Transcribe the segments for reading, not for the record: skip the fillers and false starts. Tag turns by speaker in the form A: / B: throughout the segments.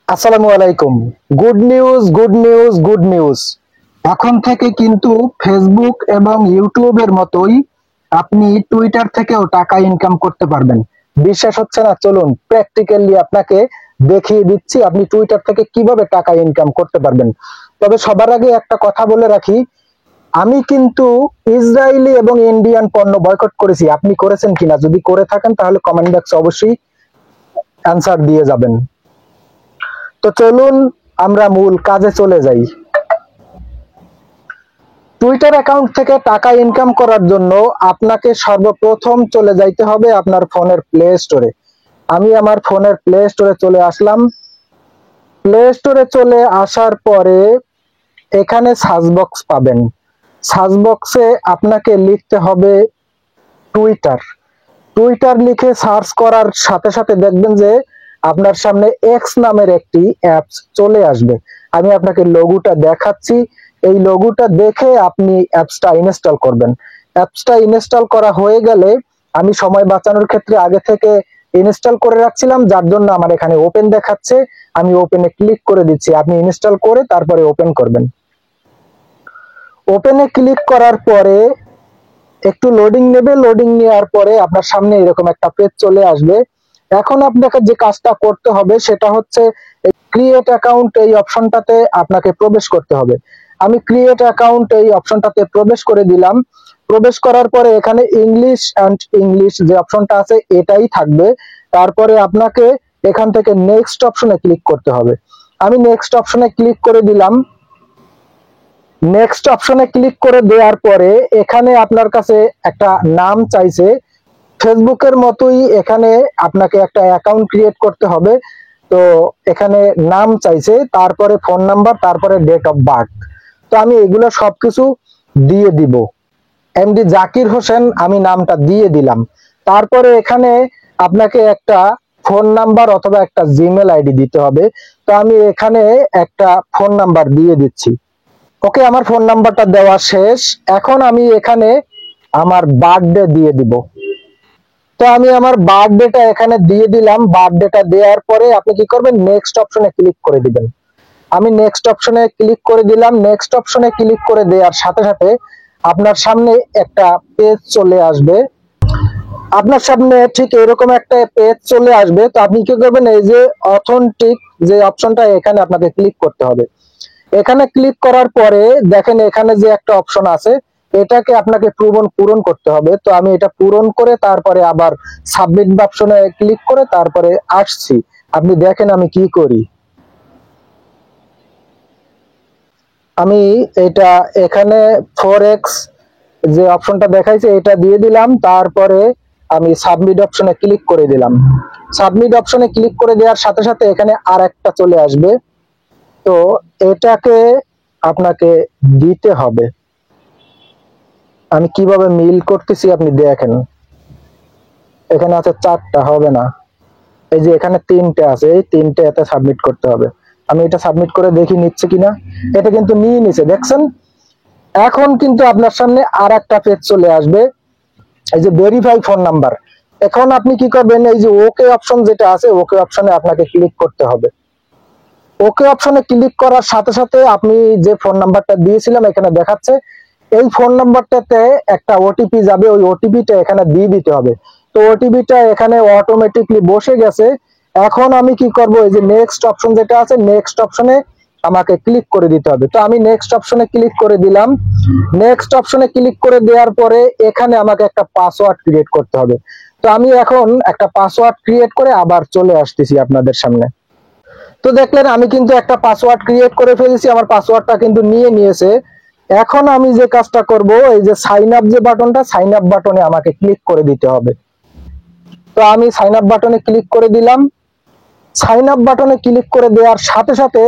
A: আসসালামু আলাইকুম। Good news, good news, good news. এখন থেকে কিন্তু ফেসবুক এবং ইউটিউবের মতোই আপনি টুইটার থেকেও টাকা ইনকাম করতে পারবেন। বিশ্বাস হচ্ছে না? চলুন প্র্যাকটিক্যালি আপনাকে দেখিয়ে দিচ্ছি আপনি টুইটার থেকে কিভাবে টাকা ইনকাম করতে পারবেন। তবে সবার আগে একটা কথা বলে রাখি, আমি কিন্তু ইসরায়েলি এবং ইন্ডিয়ান পণ্য বয়কট করেছি। আপনি করেছেন কিনা? যদি করে থাকেন তাহলে কমেন্ট বক্সে অবশ্যই অ্যান্সার দিয়ে যাবেন। তো চলুন আমরা মূল কাজে চলে যাই। টুইটার অ্যাকাউন্ট থেকে টাকা ইনকাম করার জন্য আপনাকে সর্বপ্রথম চলে যাইতে হবে আপনার ফোনের প্লে স্টোরে। আমি আমার ফোনের প্লে স্টোরে চলে আসলাম। প্লে স্টোরে চলে আসার পরে এখানে সার্চ বক্স পাবেন। সার্চ বক্সে আপনাকে লিখতে হবে টুইটার। টুইটার লিখে সার্চ করার সাথে সাথে দেখবেন যে আপনার সামনে এক্স নামের একটি অ্যাপস চলে আসবে। আমি আপনাকে লোগোটা দেখাচ্ছি। এই লোগোটা দেখে আপনি অ্যাপসটা ইনস্টল করবেন। অ্যাপসটা ইনস্টল করা হয়ে গেলে আমি সময় বাঁচানোর ক্ষেত্রে আগে থেকে ইনস্টল করে রাখছিলাম, যার জন্য আমার এখানে ওপেন দেখাচ্ছে। আমি ওপেনে ক্লিক করে দিচ্ছি। আপনি ইনস্টল করে তারপরে ওপেন করবেন। ওপেনে ক্লিক করার পরে একটু লোডিং নেবে। লোডিং নেওয়ার পরে আপনার সামনে এরকম একটা পেজ চলে আসবে। এখন আপনাকে যে কাজটা করতে হবে সেটা হচ্ছে ক্রিয়েট অ্যাকাউন্ট এই অপশনটাতে আপনাকে প্রবেশ করতে হবে। আমি ক্রিয়েট অ্যাকাউন্ট এই অপশনটাতে প্রবেশ করে দিলাম। প্রবেশ করার পরে এখানে ইংলিশ অ্যান্ড ইংলিশ যে অপশনটা আছে এটাই থাকবে। তারপরে আপনাকে এখান থেকে নেক্সট অপশনে ক্লিক করতে হবে। আমি নেক্সট অপশনে ক্লিক করে দিলাম। নেক্সট অপশনে ক্লিক করে দেওয়ার পরে এখানে আপনার কাছে একটা নাম চাইছে। ফেসবুকের মতোই এখানে আপনাকে একটা অ্যাকাউন্ট ক্রিয়েট করতে হবে। তো এখানে নাম চাইছে, তারপরে ফোন নাম্বার, তারপরে ডেট অফ বার্থ। তো আমি এগুলো সবকিছু দিয়ে দিব। এমডি জাকির হোসেন আমি নামটা দিয়ে দিলাম। তারপরে এখানে আপনাকে একটা ফোন নাম্বার অথবা একটা জিমেল আইডি দিতে হবে। তো আমি এখানে একটা ফোন নাম্বার দিয়ে দিচ্ছি। ওকে, আমার ফোন নাম্বারটা দেওয়া শেষ। এখন আমি এখানে আমার বার্থডে দিয়ে দিব। তো আমি আমার বার্থডেটা এখানে দিয়ে দিলাম। বার্থডেটা দেওয়ার পরে আপনি কি করবেন, নেক্সট অপশনে ক্লিক করে দিবেন। আমি নেক্সট অপশনে ক্লিক করে দিলাম। নেক্সট অপশনে ক্লিক করে দেওয়ার সাথে সাথে আপনার সামনে একটা পেজ চলে আসবে। আপনার সামনে ঠিক এরকম একটা পেজ চলে আসবে। তো আপনি কি করবেন, এই যে অথেন্টিক যে অপশনটা এখানে আপনাকে ক্লিক করতে হবে। এখানে ক্লিক করার পরে দেখেন এখানে যে একটা অপশন আছে এটাকে আপনাকে পূরণ করতে হবে। তো আমি এটা পূরণ করে তারপরে আবার সাবমিট অপশনে ক্লিক করে তারপরে আসছি। আপনি দেখেন আমি কি করি। আমি এটা এখানে 4x যে অপশনটা দেখাইছে এটা দিয়ে দিলাম। তারপরে আমি সাবমিট অপশনে ক্লিক করে দিলাম। সাবমিট অপশনে ক্লিক করে দেওয়ার সাথে সাথে এখানে আর একটা চলে আসবে। তো এটাকে আপনাকে দিতে হবে। আমি কিভাবে মিল করতেছি আপনি দেখেন। এখানে আছে 4টা, হবে না। এই যে এখানে 3টে আছে, এই 3টে এতে সাবমিট করতে হবে। আমি এটা সাবমিট করে দেখি নিচ্ছে কিনা। এটা কিন্তু নিয়ে নিছে, দেখছেন। এখন কিন্তু আপনার সামনে আর একটা পেজ চলে আসবে, এই যে ভেরিফাই ফোন নাম্বার। এখন আপনি কি করবেন, এই যে ওকে অপশন যেটা আছে ওকে অপশনে আপনাকে ক্লিক করতে হবে। ওকে অপশনে ক্লিক করার সাথে সাথে আপনি যে ফোন নাম্বারটা দিয়েছিলাম এখানে দেখাচ্ছে, এই ফোন নাম্বারটাতে একটা ওটিপি যাবে। ওই ওটিপিটা এখানে দিয়ে দিতে হবে। তো ওটিপিটা এখানে অটোমেটিকলি বসে গেছে। এখন আমি কি করব, এই যে নেক্সট অপশন যেটা আছে নেক্সট অপশনে আমাকে ক্লিক করে দিতে হবে। তো আমি নেক্সট অপশনে ক্লিক করে দিলাম। নেক্সট অপশনে ক্লিক করে দেওয়ার পরে এখানে আমাকে একটা পাসওয়ার্ড ক্রিয়েট করতে হবে। তো আমি এখন একটা পাসওয়ার্ড ক্রিয়েট করে আবার চলে আসতেছি আপনাদের সামনে। তো দেখলেন আমি কিন্তু একটা পাসওয়ার্ড ক্রিয়েট করে ফেলেছি। আমার পাসওয়ার্ডটা কিন্তু নিয়ে নিয়েছে। এখন আমি যে কাজটা করব, এই যে সাইন আপ যে বাটনটা, সাইন আপ বাটনে আমাকে ক্লিক করে দিতে হবে। তো আমি সাইন আপ বাটনে ক্লিক করে দিলাম। সাইন আপ বাটনে ক্লিক করে দেওয়ার সাথে সাথে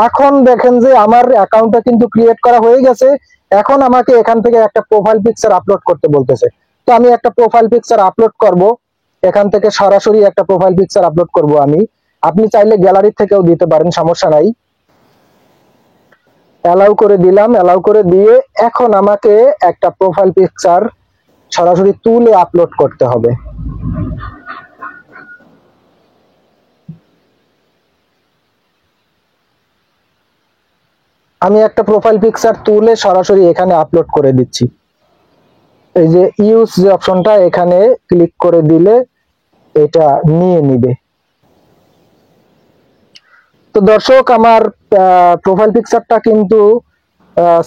A: এখন দেখেন যে আমার অ্যাকাউন্টটা কিন্তু ক্রিয়েট করা হয়ে গেছে। এখন আমাকে এখান থেকে একটা প্রোফাইল পিকচার আপলোড করতে বলতেছে। তো আমি একটা প্রোফাইল পিকচার আপলোড করব। এখান থেকে সরাসরি একটা প্রোফাইল পিকচার আপলোড করব আমি। আপনি চাইলে গ্যালারি থেকেও দিতে পারেন, সমস্যা নাই। অ্যালাউ করে দিলাম। অ্যালাউ করে দিয়ে এখন আমাকে একটা প্রোফাইল পিকচার সরাসরি তুলে আপলোড করতে হবে। তো আমি আমি একটা প্রোফাইল পিকচার তুলে সরাসরি এখানে আপলোড করে দিচ্ছি। এই যে ইউজ যে অপশনটা, এখানে ক্লিক করে দিলে এটা নিয়ে নিবে। তো দর্শক, আমার প্রোফাইল পিকচারটা কিন্তু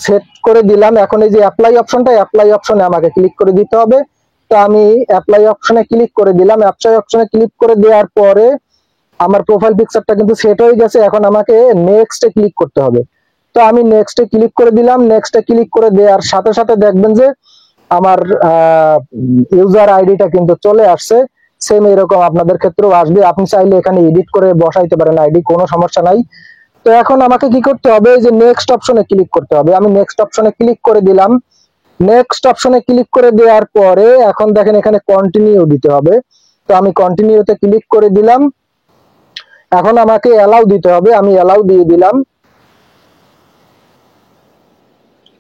A: সেট করে দিলাম। এখন এই যে অ্যাপ্লাই অপশনটা, অ্যাপ্লাই অপশনে আমাকে ক্লিক করে দিতে হবে। তো আমি অ্যাপ্লাই অপশনে ক্লিক করে দিলাম। অ্যাপ্লাই অপশনে ক্লিক করে দেওয়ার পরে আমার প্রোফাইল পিকচারটা কিন্তু সেট হয়ে গেছে। এখন আমাকে নেক্সটে ক্লিক করতে হবে। তো আমি নেক্সটে ক্লিক করে দিলাম। নেক্সটে ক্লিক করে দেওয়ার সাথে সাথে দেখবেন যে আমার ইউজার আইডিটা কিন্তু চলে আসছে। সেম এরকম আপনাদের ক্ষেত্রেও আসবে। আপনি চাইলে এখানে এডিট করে বসাইতে পারেন আইডি, কোনো সমস্যা নাই। তো এখন আমাকে কি করতে হবে, যে নেক্সট অপশনে ক্লিক করতে হবে। আমি নেক্সট অপশনে ক্লিক করে দিলাম। নেক্সট অপশনে ক্লিক করে দেওয়ার পরে এখন দেখেন এখানে কন্টিনিউ দিতে হবে। তো আমি কন্টিনিউতে ক্লিক করে দিলাম। এখন আমাকে অ্যালাউ দিতে হবে, আমি অ্যালাউ দিয়ে দিলাম।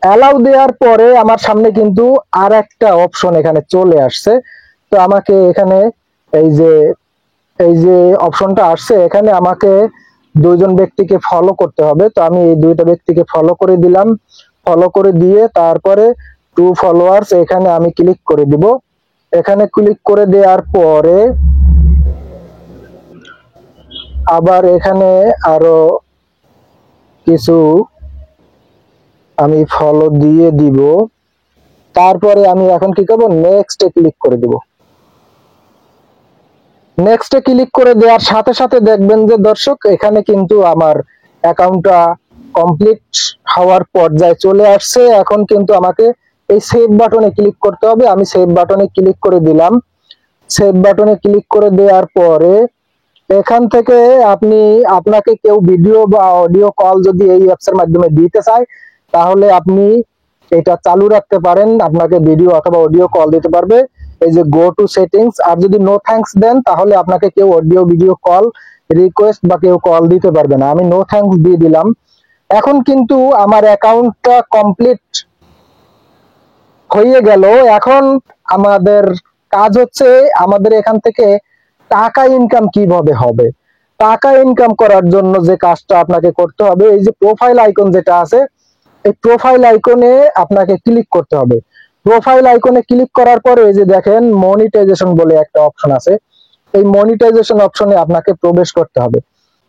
A: অ্যালাউ দেওয়ার পরে আমার সামনে কিন্তু আর একটা অপশন এখানে চলে আসছে। তো আমাকে এখানে এই যে অপশনটা আসছে, এখানে আমাকে দুইজন ব্যক্তিকে ফলো করতে হবে। তো আমি এই দুইটা ব্যক্তিকে ফলো করে দিলাম। ফলো করে দিয়ে তারপরে টু ফলোয়ার্স এখানে আমি ক্লিক করে দিব। এখানে ক্লিক করে দেওয়ার পরে আবার এখানে আরো কিছু আমি ফলো দিয়ে দিব। তারপরে আমি এখন কি করব, নেক্সটে ক্লিক করে দিব। নেক্সটে ক্লিক করে দেওয়ার সাথে সাথে দেখবেন যে দর্শক, এখানে কিন্তু আমার অ্যাকাউন্টটা কমপ্লিট হওয়ার পর্যায়ে চলে আসছে। এখন কিন্তু আমাকে এই সেভ বাটনে ক্লিক করতে হবে। আমি সেভ বাটনে ক্লিক করে দিলাম। সেভ বাটনে ক্লিক করে দেওয়ার পরে এখান থেকে আপনাকে কেউ ভিডিও বা অডিও কল যদি এই অ্যাপসের মাধ্যমে দিতে চায়, তাহলে আপনি এটা চালু রাখতে পারেন। আপনাকে ভিডিও অথবা অডিও কল দিতে পারবে। এই যে গো টু সেটিংস, আর যদি নো থ্যাঙ্কস দেন তাহলে আপনাকে কেউ অডিও ভিডিও কল রিকোয়েস্ট বা কেউ কল দিতে পারবে না। আমি নো থ্যাঙ্কস দিয়ে দিলাম। এখন কিন্তু আমার অ্যাকাউন্টটা কমপ্লিট হয়ে গেল। এখন আমাদের কাজ হচ্ছে, আমাদের এখান থেকে টাকা ইনকাম কিভাবে হবে। টাকা ইনকাম করার জন্য যে কাজটা আপনাকে করতে হবে, এই যে প্রোফাইল আইকন যেটা আছে, এই প্রোফাইল আইকনে আপনাকে ক্লিক করতে হবে। প্রোফাইল আইকনে ক্লিক করার পরে এই যে দেখেন মনিটাইজেশন বলে একটা অপশন আছে, এই মনিটাইজেশন অপশনে আপনাকে প্রবেশ করতে হবে।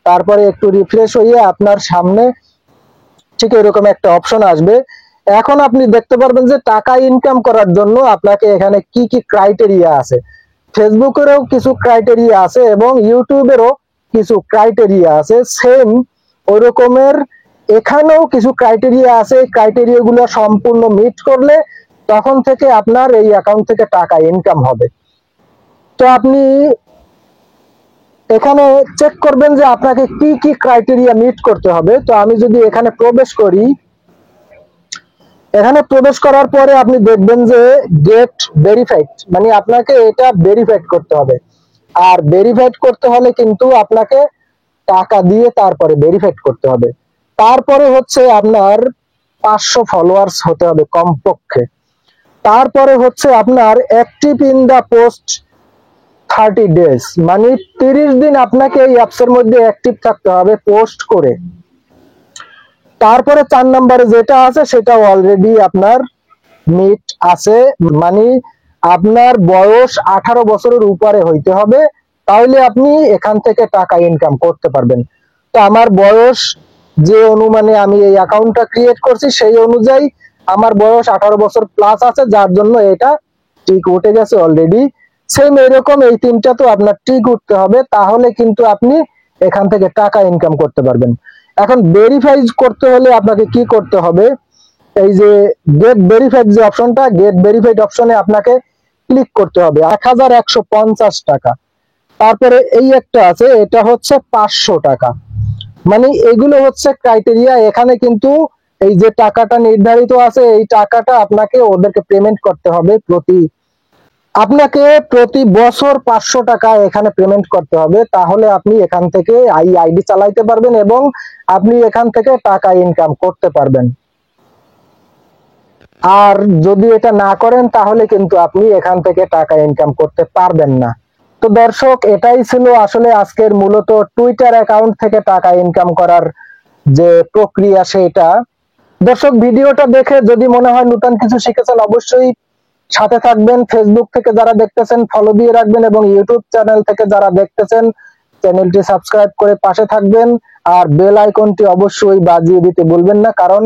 A: তারপরে একটু রিফ্রেশ হয়ে আপনার সামনে ঠিক এরকম একটা অপশন আসবে। এখন আপনি দেখতে পারবেন যে টাকা ইনকাম করার জন্য আপনাকে এখানে কি কি ক্রাইটেরিয়া আছে। ফেসবুকেরও কিছু ক্রাইটেরিয়া আছে এবং ইউটিউবেরও কিছু ক্রাইটেরিয়া আছে। সেম ওই রকমের এখানেও কিছু ক্রাইটেরিয়া আছে। এই ক্রাইটেরিয়া গুলো সম্পূর্ণ মিট করলে তখন থেকে আপনার এই অ্যাকাউন্ট থেকে টাকা ইনকাম হবে। তো আপনি এখানে চেক করবেন যে আপনাকে কি কি ক্রাইটেরিয়া মিট করতে হবে। তো আমি যদি এখানে প্রবেশ করি, এখানে প্রবেশ করার পরে আপনি দেখবেন যে গেট ভেরিফাইড, মানে আপনাকে এটা ভেরিফাইড করতে হবে। আর ভেরিফাইড করতে হলে কিন্তু আপনাকে টাকা দিয়ে তারপরে ভেরিফাইড করতে হবে। তারপরে হচ্ছে আপনার 500 ফলোয়ার্স হতে হবে কমপক্ষে। তারপরে হচ্ছে আপনার active in the post 30 days, মানে 30 দিন আপনাকে এই অ্যাপসের মধ্যে অ্যাক্টিভ থাকতে হবে পোস্ট করে। তারপরে 4 নম্বরে যেটা আছে সেটা অলরেডি আপনার মিট আছে, মানে আপনার বয়স 18 বছরের উপরে হইতে হবে, তাহলে আপনি এখান থেকে টাকা ইনকাম করতে পারবেন। তো আমার বয়স যে অনুমানে আমি এই অ্যাকাউন্টটা ক্রিয়েট করছি সেই অনুযায়ী আমার বয়স 18 বছর প্লাস আছে, যার জন্য এটা টিক উঠে গেছে অলরেডি। সেম এরকম এই তিনটা তো আপনার টিক উঠতে হবে, তাহলে কিন্তু আপনি এখান থেকে টাকা ইনকাম করতে পারবেন। এখন ভেরিফাই করতে হলে আপনাকে কি করতে হবে, এই যে গেট ভেরিফাইড যে অপশনটা, গেট ভেরিফাইড অপশনে আপনাকে ক্লিক করতে হবে। 1150 টাকা। তারপরে এই একটা আছে, এটা হচ্ছে 500 টাকা। মানে এগুলো হচ্ছে ক্রাইটেরিয়া। এখানে কিন্তু এই যে টাকাটা নির্ধারিত আছে, এই টাকাটা আপনাকে ওদেরকে পেমেন্ট করতে হবে। আপনাকে প্রতি বছর 500 টাকা এখানে পেমেন্ট করতে হবে, তাহলে আপনি এখান থেকে আইডি চালাইতে পারবেন এবং আপনি এখান থেকে টাকা ইনকাম করতে পারবেন। আর যদি এটা না করেন তাহলে কিন্তু আপনি এখান থেকে টাকা ইনকাম করতে পারবেন না। তো দর্শক, এটাই ছিল আসলে আজকের মূলত টুইটার অ্যাকাউন্ট থেকে টাকা ইনকাম করার যে প্রক্রিয়া সেটা। দর্শক, ভিডিওটা দেখে যদি মনে হয় নতুন কিছু শিখেছেন, অবশ্যই সাথে থাকবেন। ফেসবুক থেকে যারা দেখতেছেন ফলো দিয়ে রাখবেন, এবং ইউটিউব চ্যানেল থেকে যারা দেখতেছেন চ্যানেলটি সাবস্ক্রাইব করে পাশে থাকবেন। আর বেল আইকনটি অবশ্যই বাজিয়ে দিতে বলবেন না, কারণ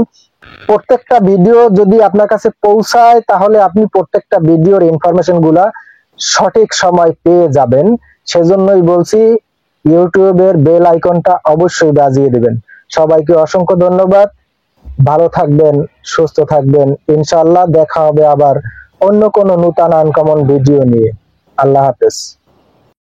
A: প্রত্যেকটা ভিডিও যদি আপনার কাছে পৌঁছায় তাহলে আপনি প্রত্যেকটা ভিডিওর ইনফরমেশন গুলা সঠিক সময় পেয়ে যাবেন। সেজন্যই বলছি ইউটিউবের বেল আইকনটা অবশ্যই বাজিয়ে দিবেন। সবাইকে অসংখ্য ধন্যবাদ। ভালো থাকবেন, সুস্থ থাকবেন। ইনশাআল্লাহ দেখা হবে আবার অন্য কোনো নতুন আনকমন ভিডিও নিয়ে। আল্লাহ হাফেজ।